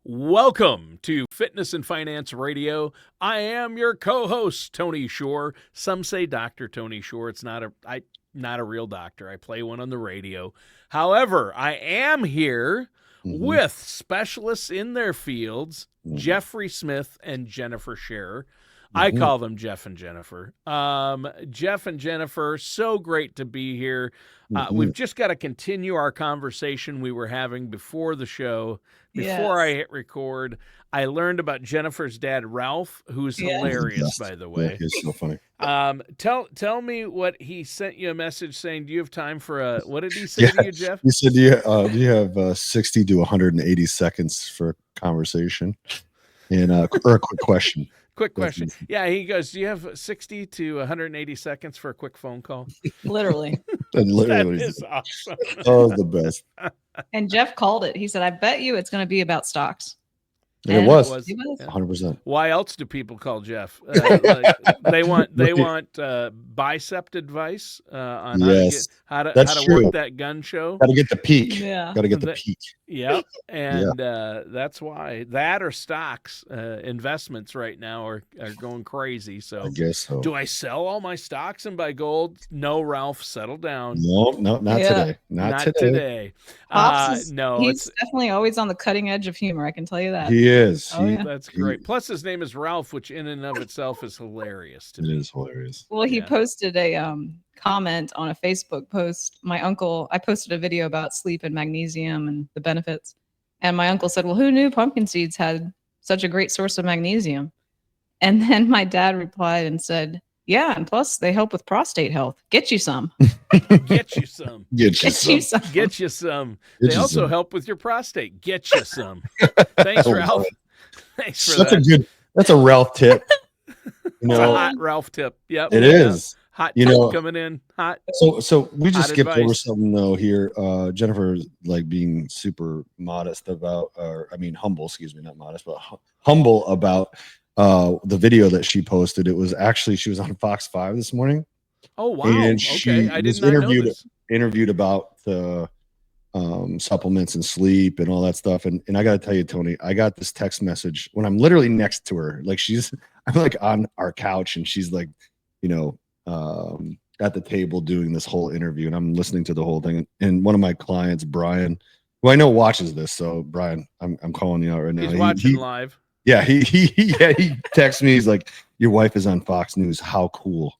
Welcome to Fitness and Finance Radio. I am your co-host, Tony Shore. Some say Dr. Tony Shore. It's not a real doctor. I play one on the radio. However, I am here with specialists in their fields, Jeffrey Smith and Jennifer Scherer. I call them Jeff and Jennifer. Jeff and Jennifer, so great to be here. We've just got to continue our conversation we were having before the show. Before I hit record, I learned about Jennifer's dad, Ralph, who's hilarious, by the way. Yeah, he's so funny. Tell me what he sent you a message saying. Do you have time for a? What did he say to you, Jeff? He said, "Do you have 60 to 180 seconds for a conversation and or a quick question?" Quick question. Yeah, he goes, "Do you have 60 to 180 seconds for a quick phone call?" Literally. And literally, That is awesome. Oh, the best. And Jeff called it. He said, "I bet you it's going to be about stocks." And it was It was. 100%. Why else do people call Jeff? They want bicep advice on how to work that gun show. Got to get the peak. Yeah. Got to get the peak. Yep. And that's why that or stocks investments right now are going crazy. So I guess so. Do I sell all my stocks and buy gold? No, Ralph, settle down. No, not today. Not today. He's definitely always on the cutting edge of humor. I can tell you that. He is. That's great. Plus, his name is Ralph, which in and of itself is hilarious to me. It is hilarious. Well, he posted a comment on a Facebook post. I posted a video about sleep and magnesium and the benefits. And my uncle said, "Well, who knew pumpkin seeds had such a great source of magnesium?" And then my dad replied and said, "Yeah, and plus they help with prostate health. Get you some." Get you some. Get you some. Get you some. They also help with your prostate. Get you some. Thanks, Ralph. Thanks for that. That's a Ralph tip. It's a hot Ralph tip. Yep. It is. Hot tip coming in. Hot. So we just skipped advice. over something though here. Jennifer like being super modest about, humble, excuse me, not modest, but humble about the video that she posted. It was actually, she was on Fox 5 this morning. Oh, wow. And she I did was not know this. interviewed about the supplements and sleep and all that stuff. And I got to tell you, Tony, I got this text message when I'm literally next to her. Like I'm like on our couch and she's like, at the table doing this whole interview and I'm listening to the whole thing. And one of my clients, Brian, who I know watches this. So Brian, I'm calling you out right now. He's watching live. Yeah. He texts me. He's like, "Your wife is on Fox News. How cool."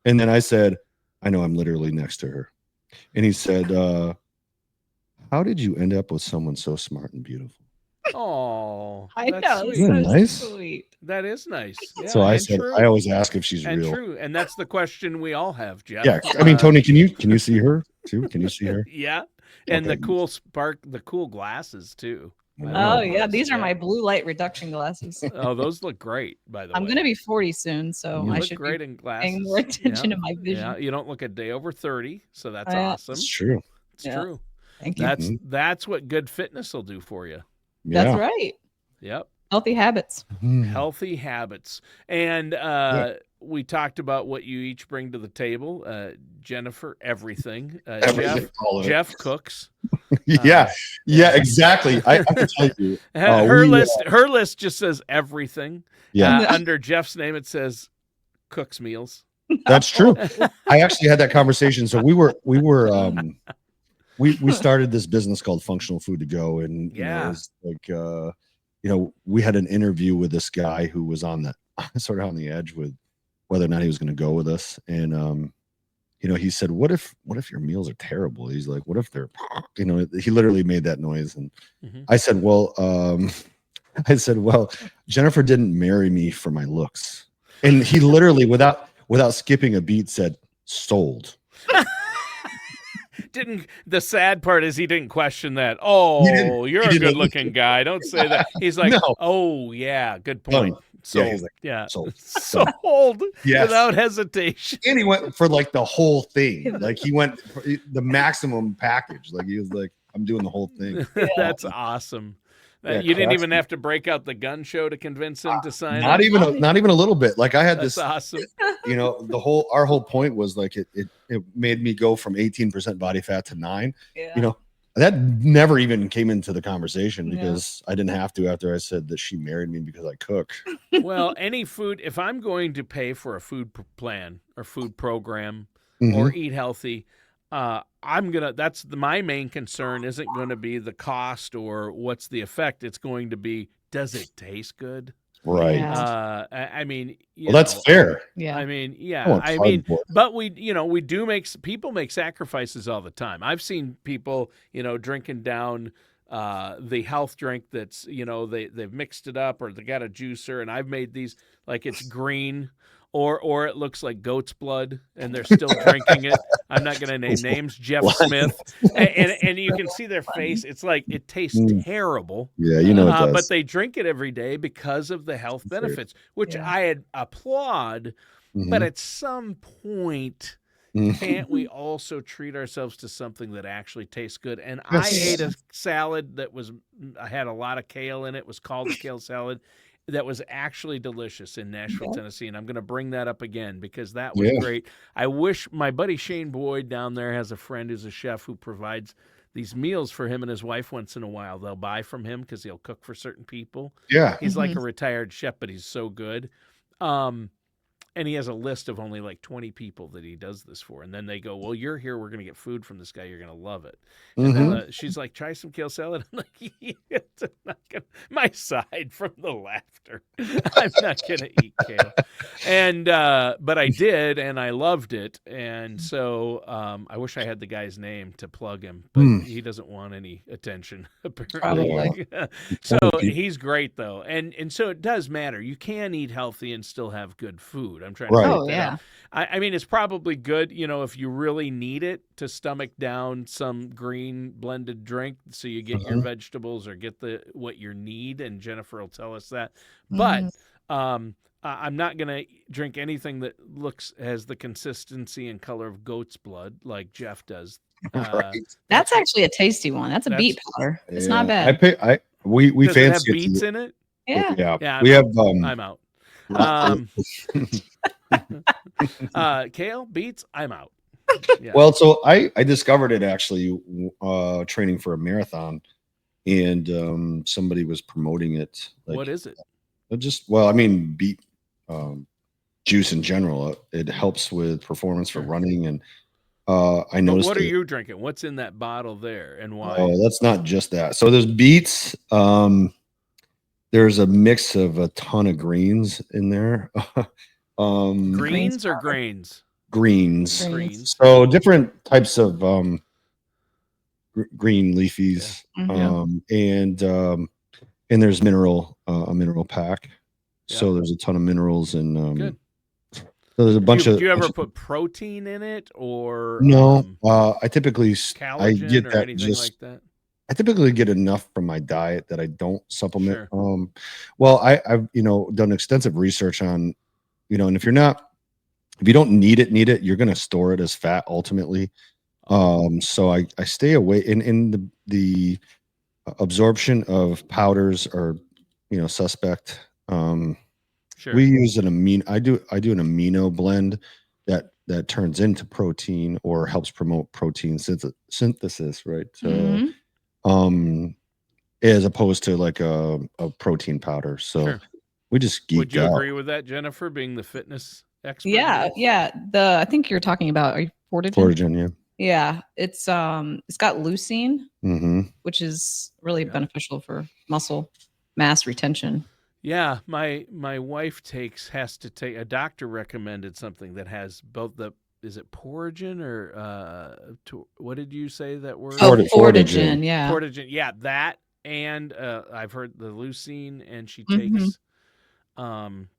And then I said, "I know, I'm literally next to her." And he said, "How did you end up with someone so smart and beautiful?" Oh, I know. Isn't that nice? Sweet. That is nice. Yeah, So I said, true. I always ask if she's and real. true. And that's the question we all have, Jeff. Yeah. I mean, Tony, can you see her too? Can you see her? Yeah. And Okay. the cool glasses too. Oh, yeah. These are my blue light reduction glasses. Oh, those look great, by the way. I'm going to be 40 soon, so You I look should great be in glasses. paying more attention to my vision. Yeah, you don't look a day over 30, so that's Yeah. awesome. It's true. It's true. Thank you. That's what good fitness will do for you. Yeah. That's right. Yep. Healthy habits. Healthy habits. And we talked about what you each bring to the table. Jennifer, everything. Everything, all of it. Jeff cooks. Yeah, exactly. I can tell you. Her list just says everything. Yeah. Under Jeff's name, it says cooks meals. That's true. I actually had that conversation. So we started this business called Functional Food to Go, and it was like we had an interview with this guy who was on sort of on the edge with whether or not he was going to go with us, and he said, "What if your meals are terrible?" He's like, "What if they're," he literally made that noise, and I said, "Well, Jennifer didn't marry me for my looks," and he literally without skipping a beat said, "Sold." The sad part is he didn't question that. Oh, you're a good looking guy. Don't say that. He's like, No. Oh yeah, good point. Sold. Yeah, he's like, sold. Sold. Yes. Without hesitation. And he went for like the whole thing. Like he went for the maximum package. Like he was like, "I'm doing the whole thing." That's awesome. Yeah, you didn't even have to break out the gun show to convince him to sign not up. even a little bit. Like I had That's this awesome. Our whole point was like it made me go from 18% body fat to 9. Yeah. that never even came into the conversation Yeah. because I didn't have to after I said that she married me because I cook. Well, any food, if I'm going to pay for a food plan or food program Mm-hmm. or eat healthy, my main concern isn't going to be the cost or what's the effect. It's going to be, does it taste good? Right. Yeah. I mean, that's fair. Yeah. I mean, I yeah. want I mean, cardboard. but we do people make sacrifices all the time. I've seen people, drinking down the health drink that's, they've mixed it up or they got a juicer, and I've made these like it's green or it looks like goat's blood and they're still drinking it. I'm not going to name names. Jeff Smith, and you can see their face. It's like it tastes terrible. Yeah, it does. But they drink it every day because of the health benefits, which Yeah. I applaud. Mhm. But at some point, Mhm. can't we also treat ourselves to something that actually tastes good? And Yes. I ate a salad that I had a lot of kale in it. It was called the kale salad. That was actually delicious in Nashville, Tennessee. And I'm going to bring that up again because that was great. I wish my buddy Shane Boyd down there has a friend who's a chef who provides these meals for him and his wife once in a while. They'll buy from him because he'll cook for certain people. Yeah. He's like a retired chef, but he's so good. And he has a list of only like 20 people that he does this for. And then they go, well, you're here. We're going to get food from this guy. You're going to love it. And then she's like, try some kale salad. I'm like, it's not gonna, my side from the laughter. I'm not going to eat kale. And, but I did, and I loved it. And so I wish I had the guy's name to plug him, but he doesn't want any attention, apparently. So he's great, though. And so it does matter. You can eat healthy and still have good food. I'm trying to point that out. I mean, it's probably good, if you really need it to stomach down some green blended drink so you get your vegetables or get what you need, and Jennifer will tell us that. But I'm not going to drink anything that has the consistency and color of goat's blood like Jeff does. That's actually a tasty one. That's a beet powder. It's not bad. We Does fancy it have beets in it? Yeah. We have I'm out. Kale, beets, I'm out. Yeah. Well, so I discovered it actually training for a marathon, and somebody was promoting it. What is it? Beet juice in general. It helps with performance for running, and I noticed. What are you drinking? What's in that bottle there, and why? Oh, that's not just that. So there's beets. There's a mix of a ton of greens in there. Greens or grains? Greens. So different types of green leafies, and there's a mineral pack. So there's a ton of minerals and good. So there's a bunch of. Do you ever put protein in it or no? I typically collagen or anything like that. I typically get enough from my diet that I don't supplement. Sure. Well, I've done extensive research on, and if you don't need it, you're going to store it as fat ultimately. So I stay away in the absorption of powders are, suspect. Sure. We use an amino. I do an amino blend that turns into protein or helps promote protein synthesis, right? As opposed to like a protein powder. So we just geeked out. Would you agree with that, Jennifer, being the fitness expert? Yeah. I think you're talking about Fortigen. Fortigen, yeah. Yeah, it's got leucine, which is really beneficial for muscle mass retention. Yeah, my wife has to take. A doctor recommended something that has both is it Porigen or what did you say that word? Oh, Fortigen, yeah. Fortigen, yeah, that, and I've heard the leucine, and she takes.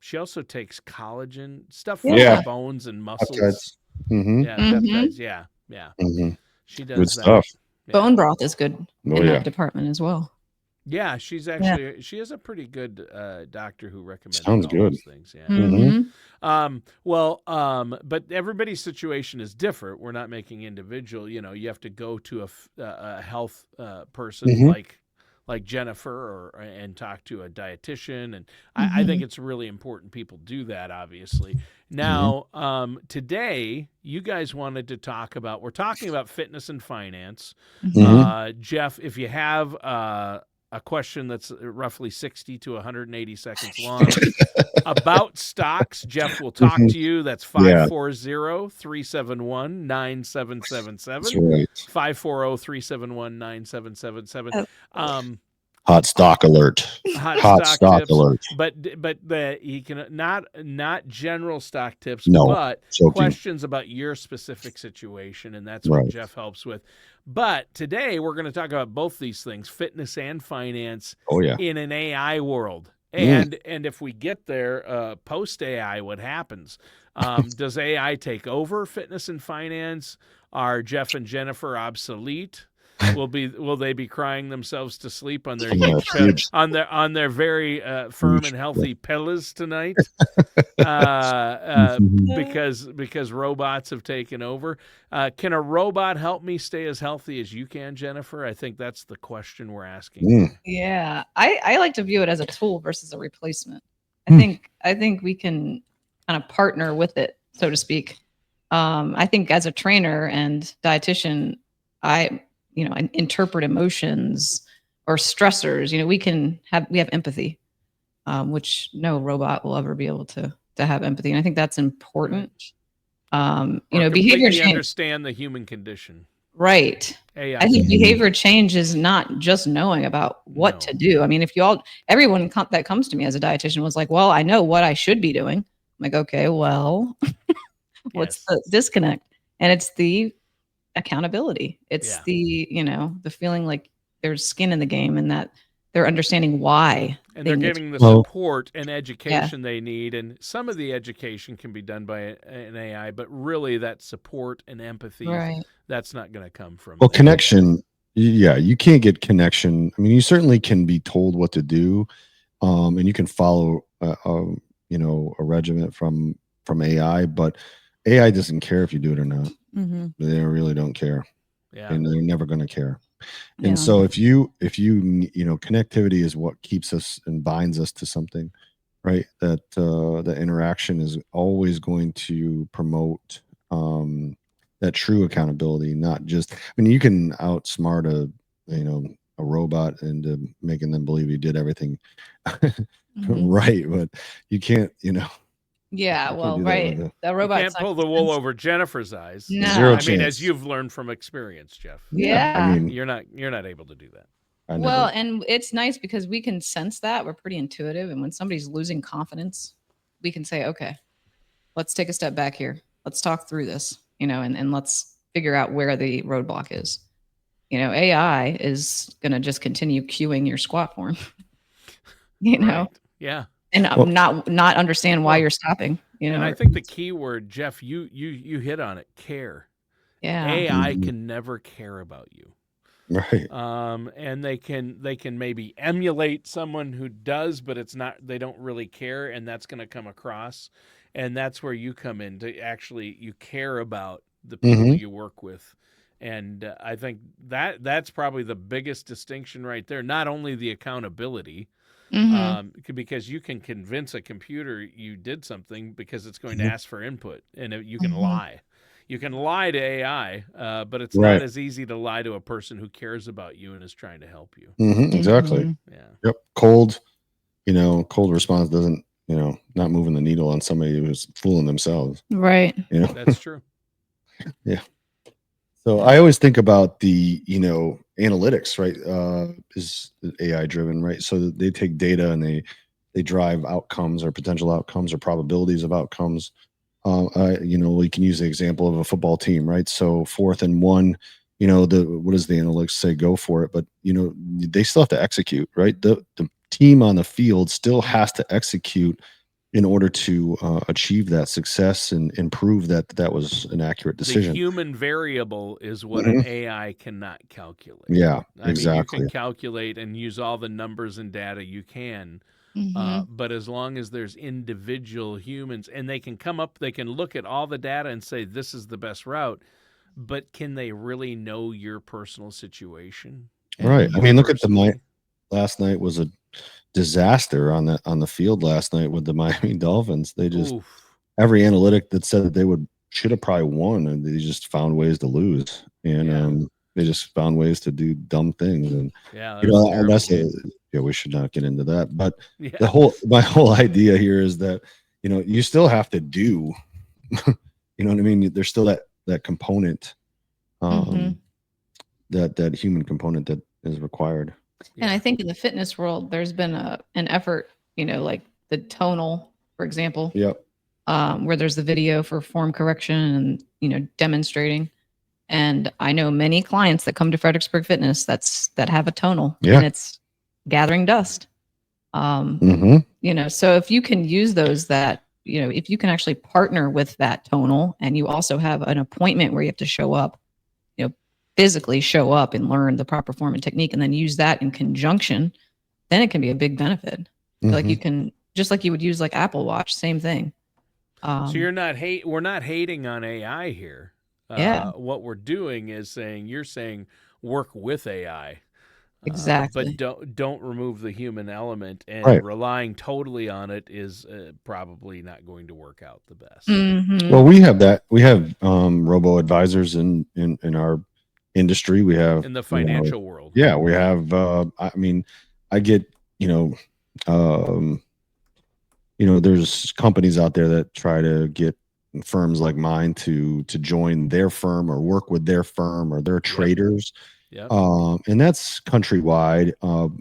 She also takes collagen stuff for her bones and muscles. Yeah, peptides. Yeah. She does good that. Stuff. Yeah. Bone broth is good in that department as well. Yeah, she's actually she has a pretty good doctor who recommends Sounds good. Those things. Yeah. But everybody's situation is different. We're not making individual. You have to go to a health person like Jennifer and talk to a dietitian. And I think it's really important people do that, obviously. Now, today, you guys wanted to talk about, we're talking about fitness and finance. Jeff, if you have a question that's roughly 60 to 180 seconds long about stocks, Jeff will talk to you. That's 540-371-9777. Right. 540-371-9777. Hot stock alert. Hot stock tips, alert. But he can not general stock tips, No, but joking. questions about your specific situation, and that's what Right. Jeff helps with. But today we're going to talk about both these things, fitness and finance, in an AI world. And if we get there, post AI, what happens? Does AI take over fitness and finance? Are Jeff and Jennifer obsolete? Will they be crying themselves to sleep on their on their very firm and healthy pillows tonight? Because robots have taken over. Can a robot help me stay as healthy as you can, Jennifer? I think that's the question we're asking. Yeah, I like to view it as a tool versus a replacement. I think we can kind of partner with it, so to speak. I think as a trainer and dietitian, I interpret emotions or stressors. We have empathy, which no robot will ever be able to have empathy. And I think that's important. Behavior change. Understand the human condition. Right. AI. I think behavior change is not just knowing about what to do. I mean, everyone that comes to me as a dietitian was like, well, I know what I should be doing. I'm like, okay, well, what's the disconnect? And it's the accountability. It's the feeling like there's skin in the game and that they're understanding why. And they're getting the support and education they need. And some of the education can be done by an AI, but really that support and empathy, that's not going to come from. Well, connection. Yeah, you can't get connection. I mean, you certainly can be told what to do, and you can follow, a regiment from AI, but AI doesn't care if you do it or not. They really don't care, and they're never going to care. And so if you connectivity is what keeps us and binds us to something, right? That the interaction is always going to promote that true accountability, not just. I mean, you can outsmart a robot into making them believe you did everything right, but you can't. Yeah, well, right. The robot can't pull the wool over Jennifer's eyes. No. Zero I mean, chance. as you've learned from experience, Jeff. Yeah. I mean, you're not able to do that. Well, and it's nice because we can sense that. We're pretty intuitive, and when somebody's losing confidence, we can say, okay, let's take a step back here. Let's talk through this, and let's figure out where the roadblock is. AI is going to just continue queuing your squat form. Right. Yeah. And not understand why you're stopping. And I think the key word, Jeff, you hit on it, care. Yeah. AI can never care about you. Right. And they can maybe emulate someone who does, but they don't really care, and that's going to come across. And that's where you come in to actually, you care about the people you work with. And I think that's probably the biggest distinction right there. Not only the accountability, because you can convince a computer you did something because it's going to ask for input, and you can lie. You can lie to AI, but it's not as easy to lie to a person who cares about you and is trying to help you. Exactly. Yeah. Yep. Cold response doesn't, not moving the needle on somebody who's fooling themselves. Right. That's true. Yeah. So I always think about the, analytics, right? Is AI driven, right? So they take data and they drive outcomes or potential outcomes or probabilities of outcomes. We can use the example of a football team, right? So 4th and 1, what does the analytics say? Go for it. But, they still have to execute, right? The team on the field still has to execute in order to achieve that success and prove that was an accurate decision. The human variable is what an AI cannot calculate. Yeah, I exactly. mean, you can calculate and use all the numbers and data you can, but as long as there's individual humans, and they can look at all the data and say, this is the best route, but can they really know your personal situation? Right. I mean, look at last night was a disaster on the field last night with the Miami Dolphins. They just every analytic that said that they should have probably won, and they just found ways to lose, and they just found ways to do dumb things, and and that's we should not get into that. But my whole idea here is that you still have to do, you know what I mean? There's still that component, that human component that is required. And I think in the fitness world, there's been an effort, like the Tonal, for example. Yep. Where there's the video for form correction and demonstrating. And I know many clients that come to Fredericksburg Fitness that have a Tonal, and it's gathering dust. So if you can use those, if you can actually partner with that Tonal, and you also have an appointment where you have to show up, physically show up and learn the proper form and technique, and then use that in conjunction, then it can be a big benefit. Like you can, just like you would use like Apple Watch, same thing. So we're not hating on AI here. What we're doing is you're saying work with AI. Exactly. But don't remove the human element, and relying totally on it is probably not going to work out the best. Well, we have that. We have robo-advisors in our industry. We have in the financial world. Yeah, we have. I get there's companies out there that try to get firms like mine to join their firm or work with their firm, or their traders. Yep. And that's countrywide.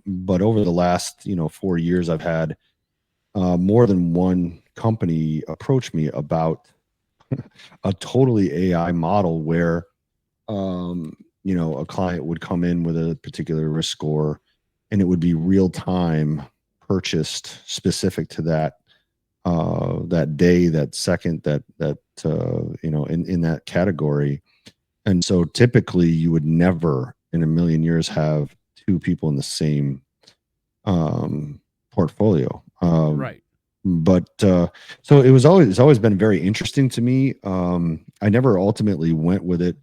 But over the last 4 years, I've had more than one company approach me about a totally AI model where a client would come in with a particular risk score, and it would be real time purchased specific to that day, that second, that in that category. And so typically you would never in a million years have two people in the same portfolio. Right. But so it's always been very interesting to me. I never ultimately went with it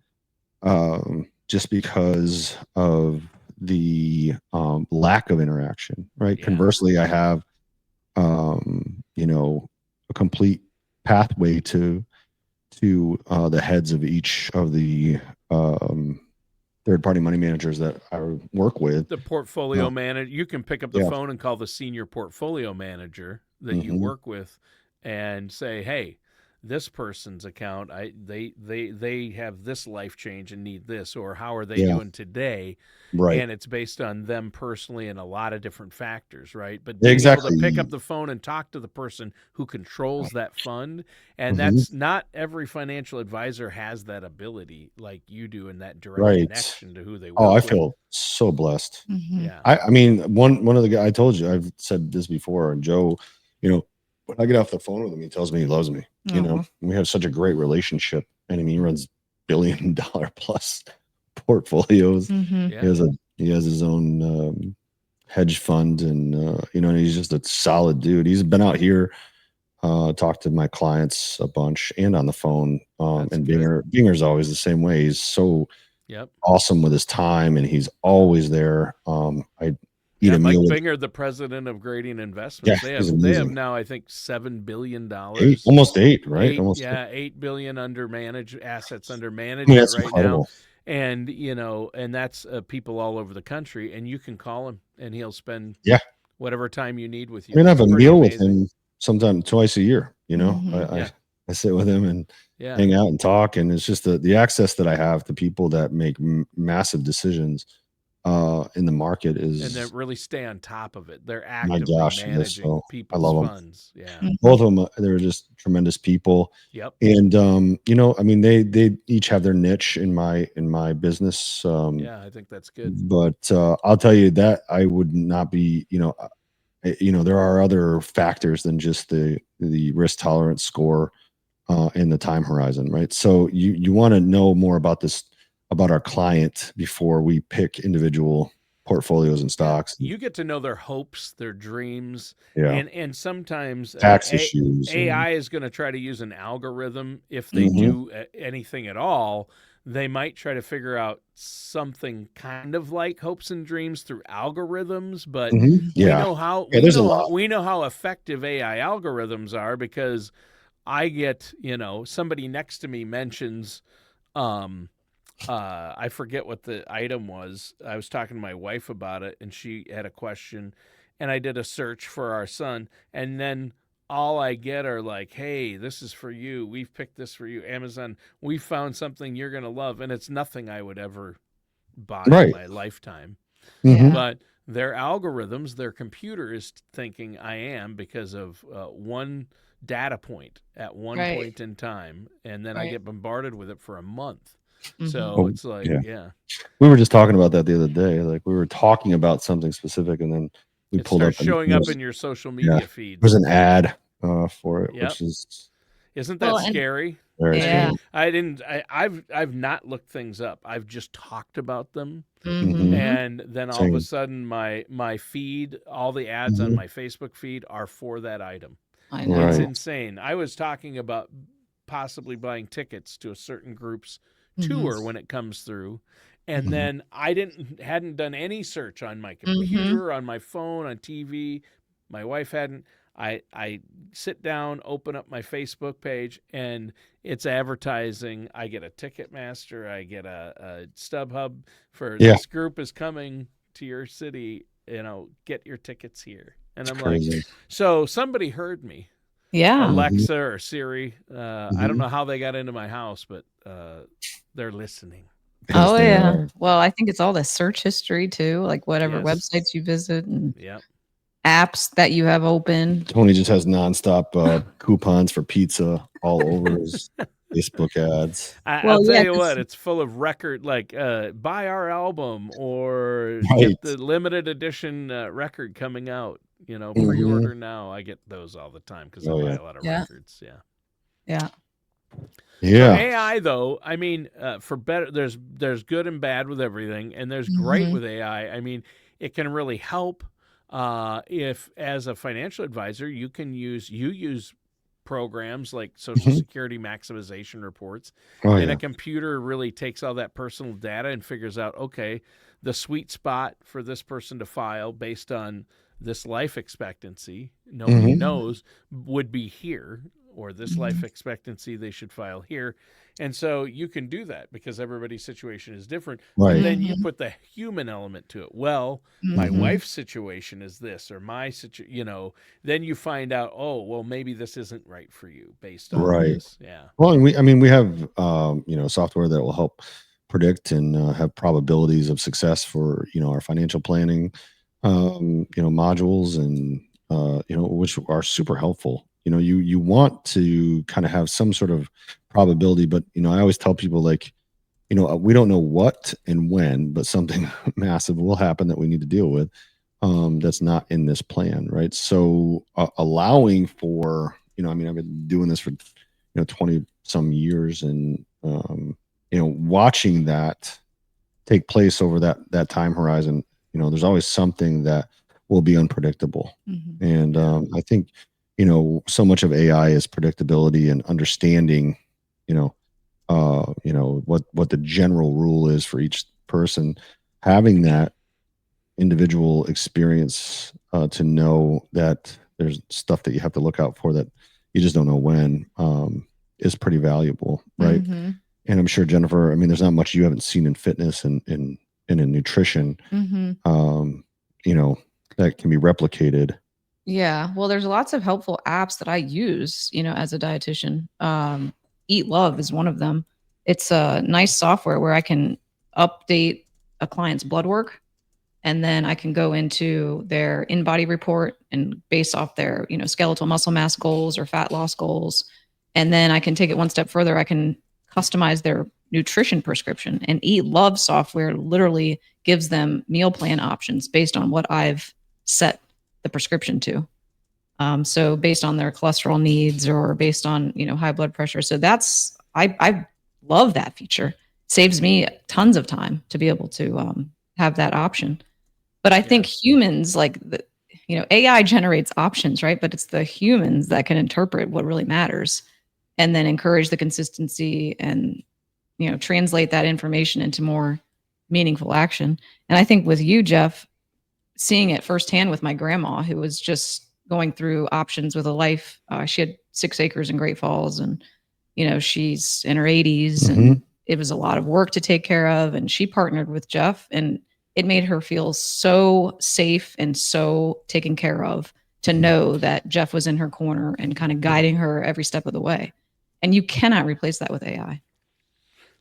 just because of the lack of interaction, right? Yeah. Conversely, I have a complete pathway to the heads of each of the third-party money managers that I work with. The portfolio manager, you can pick up the phone and call the senior portfolio manager that you work with and say, hey, this person's account, they have this life change and need this, or how are they doing today? Right. And it's based on them personally and a lot of different factors, right? But being able to pick up the phone and talk to the person who controls that fund, and that's not every financial advisor has that ability like you do, in that direct connection to who they work with. I feel so blessed. Yeah. I mean, one of the guys, I told you, I've said this before, and Joe, when I get off the phone with him, he tells me he loves me. We have such a great relationship, and he runs $1 billion plus portfolios. He has his own hedge fund, and and he's just a solid dude. He's been out here, talked to my clients a bunch and on the phone. And Binger's always the same way. He's so awesome with his time, and he's always there. Mike Binger, the president of Grading Investments. They have now, I think, $7 billion. Almost $8, right? $8 billion assets under management right incredible. Now. And and that's people all over the country. And you can call him, and he'll spend whatever time you need with you. I have a meal with him sometime twice a year. I sit with him and hang out and talk, and it's just the access that I have to people that make massive decisions in the market is, and they really stay on top of it. They're actively managing people's funds. Yeah, both of them, they're just tremendous people. Yep. And they each have their niche in my business. I think that's good. But I'll tell you that I would not be. There are other factors than just the risk tolerance score and the time horizon, right? So you want to know more about our client before we pick individual portfolios and stocks. You get to know their hopes, their dreams, and sometimes tax issues. AI is going to try to use an algorithm if they do anything at all they might try to figure out something kind of like hopes and dreams through algorithms, but Yeah. we know how effective AI algorithms are, because I get, somebody next to me mentions, I forget what the item was. I was talking to my wife about it, and she had a question, and I did a search for our son, and then all I get are like, "Hey, this is for you. We've picked this for you. Amazon, we found something you're going to love." And it's nothing I would ever buy in my lifetime. But their algorithms, their computer is thinking I am, because of one data point at one point in time, and then I get bombarded with it for a month. So it's like, we were just talking about that the other day. Like, we were talking about something specific, and then we pulled up, showing up in your social media feed. There's an ad for it, which isn't that scary? Yeah. I've not looked things up. I've just talked about them, Mm-hmm. and then all of a sudden my feed, all the ads on my Facebook feed are for that item. I know. It's insane. I was talking about possibly buying tickets to a certain group's tour when it comes through, and then I hadn't done any search on my computer, on my phone, on TV. My wife hadn't. I sit down, open up my Facebook page, and it's advertising. I get a Ticketmaster, I get a StubHub for this group is coming to your city, get your tickets here. And I'm like, so somebody heard me. Yeah. Alexa or Siri. I don't know how they got into my house, but they're listening. Oh, yeah. Well, I think it's all the search history too, like whatever websites you visit and apps that you have open. Tony just has nonstop coupons for pizza all over his Facebook ads. I'll tell you what, it's full of record, like buy our album or get the limited edition record coming out. Pre-order now. I get those all the time because I buy a lot of records. Yeah. For AI, though, I mean, for better, there's good and bad with everything, and there's great with AI. I mean, it can really help. If, as a financial advisor, you use programs like Social Security maximization reports, and a computer really takes all that personal data and figures out, okay, the sweet spot for this person to file based on this life expectancy, nobody knows, would be here, or this life expectancy they should file here. And so you can do that because everybody's situation is different. Right. And then you put the human element to it. Well, my wife's situation is this, or my situation, then you find out, oh, well, maybe this isn't right for you based on this. Yeah. Well, and we have, software that will help predict and have probabilities of success for, our financial planning, modules and, which are super helpful. You want to kind of have some sort of probability, but, I always tell people, like, we don't know what and when, but something massive will happen that we need to deal with. That's not in this plan. Right. So allowing for, I've been doing this for, 20 some years, and, watching that take place over that time horizon, there's always something that will be unpredictable. And I think, so much of AI is predictability and understanding, what the general rule is for each person, having that individual experience to know that there's stuff that you have to look out for that you just don't know when, is pretty valuable. Right. And I'm sure, Jennifer, there's not much you haven't seen in fitness and in nutrition, that can be replicated. Yeah. Well, there's lots of helpful apps that I use, as a dietitian. Eat Love is one of them. It's a nice software where I can update a client's blood work, and then I can go into their in-body report and base off their, skeletal muscle mass goals or fat loss goals. And then I can take it one step further. I can customize their nutrition prescription, and Eat Love software literally gives them meal plan options based on what I've set the prescription to. So based on their cholesterol needs or based on, high blood pressure. So I love that feature. Saves me tons of time to be able to have that option. But I think humans, like AI generates options, right? But it's the humans that can interpret what really matters and then encourage the consistency and, translate that information into more meaningful action. And I think with you, Jeff, seeing it firsthand with my grandma, who was just going through options with a life. She had 6 acres in Great Falls, and she's in her 80s, and it was a lot of work to take care of. And she partnered with Jeff, and it made her feel so safe and so taken care of to know that Jeff was in her corner and kind of guiding her every step of the way. And you cannot replace that with AI.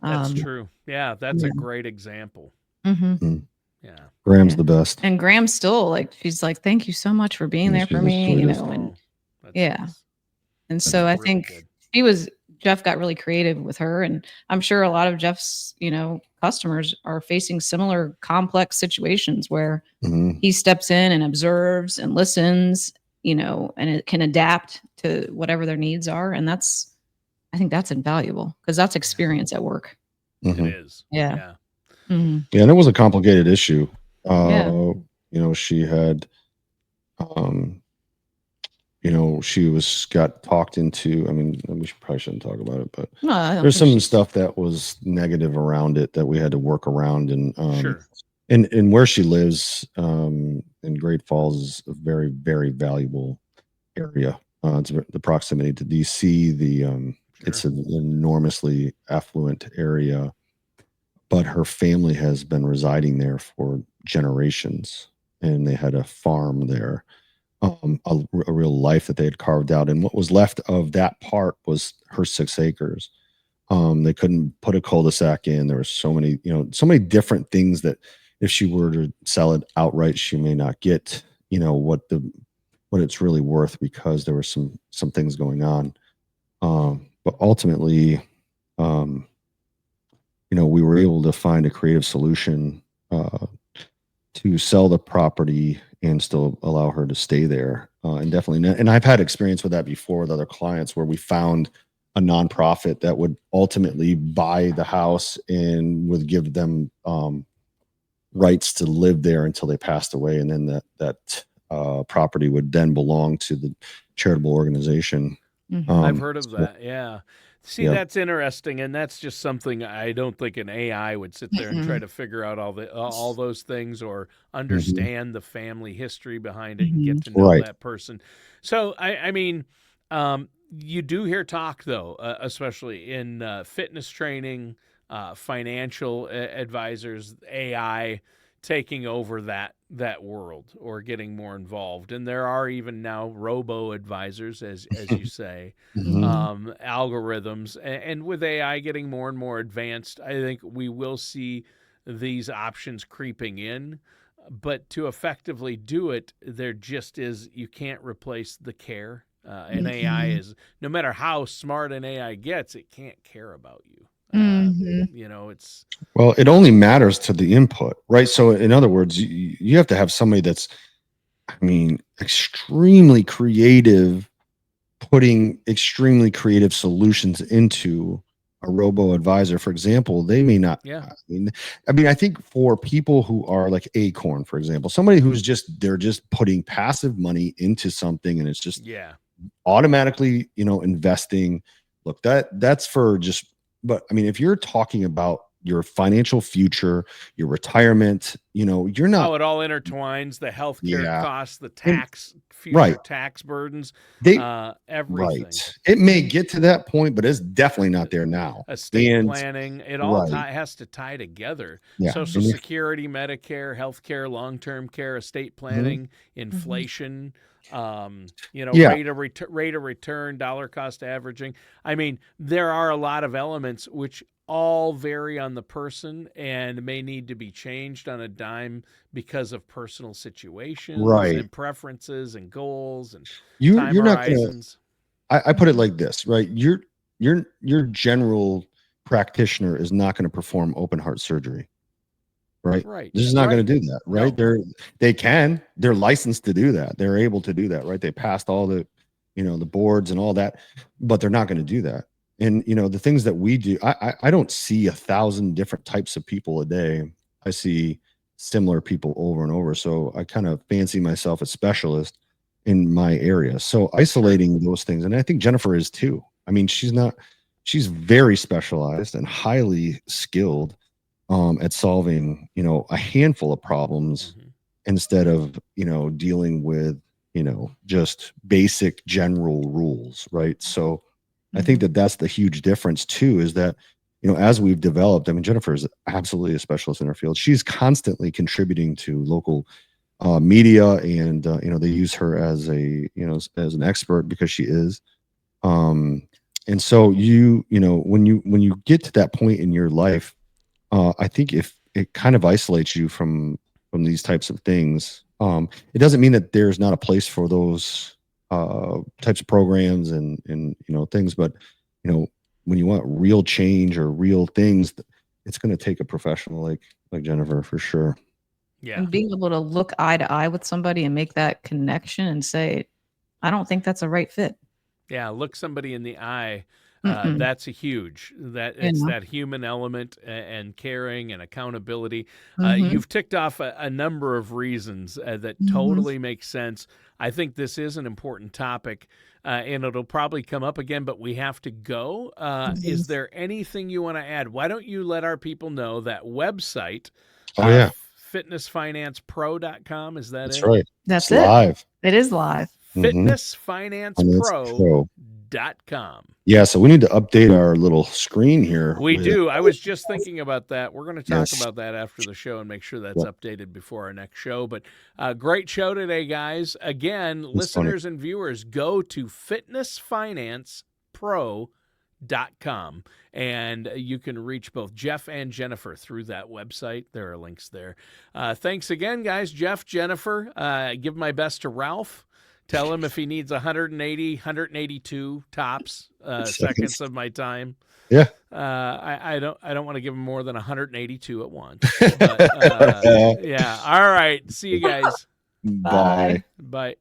That's true. Yeah, that's a great example. Yeah. Graham's the best. And Graham's still she's like, thank you so much for being there for me, and nice. And so I think Jeff got really creative with her, and I'm sure a lot of Jeff's, customers are facing similar complex situations where he steps in and observes and listens, and it can adapt to whatever their needs are. And I think that's invaluable because that's experience at work. It is. Yeah. And it was a complicated issue. She had, she got talked into, we probably shouldn't talk about it, but there's some stuff that was negative around it that we had to work around. And, and where she lives, in Great Falls is a very, very valuable area. It's the proximity to DC, it's an enormously affluent area, but her family has been residing there for generations, and they had a farm there, a real life that they had carved out. And what was left of that part was her 6 acres. They couldn't put a cul-de-sac in. There were so many different things that if she were to sell it outright, she may not get, what it's really worth, because there were some things going on. But ultimately, we were able to find a creative solution to sell the property and still allow her to stay there. And definitely, and I've had experience with that before with other clients, where we found a nonprofit that would ultimately buy the house and would give them rights to live there until they passed away, and then that property would then belong to the charitable organization. I've heard of that. Yeah. See, that's interesting, and that's just something I don't think an AI would sit there and try to figure out all those things, or understand the family history behind it and get to know that person. So, you do hear talk, though, especially in fitness training, financial advisors, AI taking over that world, or getting more involved. And there are even now robo-advisors, as you say, algorithms. And with AI getting more and more advanced, I think we will see these options creeping in. But to effectively do it, there just is, you can't replace the care. And AI is, no matter how smart an AI gets, it can't care about you. It only matters to the input, right? So in other words, you have to have somebody that's, extremely creative, putting extremely creative solutions into a robo-advisor. For example, they may not. I think for people who are like Acorn, for example, somebody who's they're just putting passive money into something, and it's just automatically, investing. Look, that's for just. But if you're talking about your financial future, your retirement, you're not. How it all intertwines, the healthcare costs, the future tax burdens, everything. Right. It may get to that point, but it's definitely not there now. Estate planning, it all has to tie together. Social Security, Medicare, healthcare, long-term care, estate planning, inflation. Rate of return, dollar cost averaging. There are a lot of elements which all vary on the person and may need to be changed on a dime because of personal situations and preferences and goals and time horizons. I put it like this, right? Your general practitioner is not going to perform open heart surgery. Right. They're just not going to do that. Right. No. They're licensed to do that. They're able to do that. Right. They passed all the, the boards and all that, but they're not going to do that. And, the things that we do, I don't see 1,000 different types of people a day. I see similar people over and over. So I kind of fancy myself a specialist in my area. So isolating those things. And I think Jennifer is too. She's she's very specialized and highly skilled at solving, a handful of problems instead of, dealing with, just basic general rules, right? So I think that that's the huge difference too, is that, as we've developed, I mean, Jennifer is absolutely a specialist in her field. She's constantly contributing to local media, and they use her as as an expert because she is. And so when you get to that point in your life, I think if it kind of isolates you from these types of things, it doesn't mean that there's not a place for those types of programs and things, but when you want real change or real things, it's going to take a professional like Jennifer for sure. Yeah. And being able to look eye to eye with somebody and make that connection and say, I don't think that's a right fit. Yeah, look somebody in the eye. That's a huge, it's that human element and caring and accountability. You've ticked off a number of reasons that totally make sense. I think this is an important topic, and it'll probably come up again, but we have to go. Is there anything you want to add? Why don't you let our people know that website? Oh, yeah. fitnessfinancepro.com, is that That's it? right. That's It's it. live. It is live. Fitnessfinancepro.com. Yeah, so we need to update our little screen here. We do. I was just thinking about that. We're going to talk Yes. about that after the show and make sure that's updated before our next show. But great show today, guys. Again, listeners and viewers, go to fitnessfinancepro.com, and you can reach both Jeff and Jennifer through that website. There are links there. Thanks again, guys. Jeff, Jennifer, give my best to Ralph. Tell him if he needs 182 tops seconds of my time. Yeah. I don't want to give him more than 182 at once. But, yeah. All right. See you guys. Bye. Bye.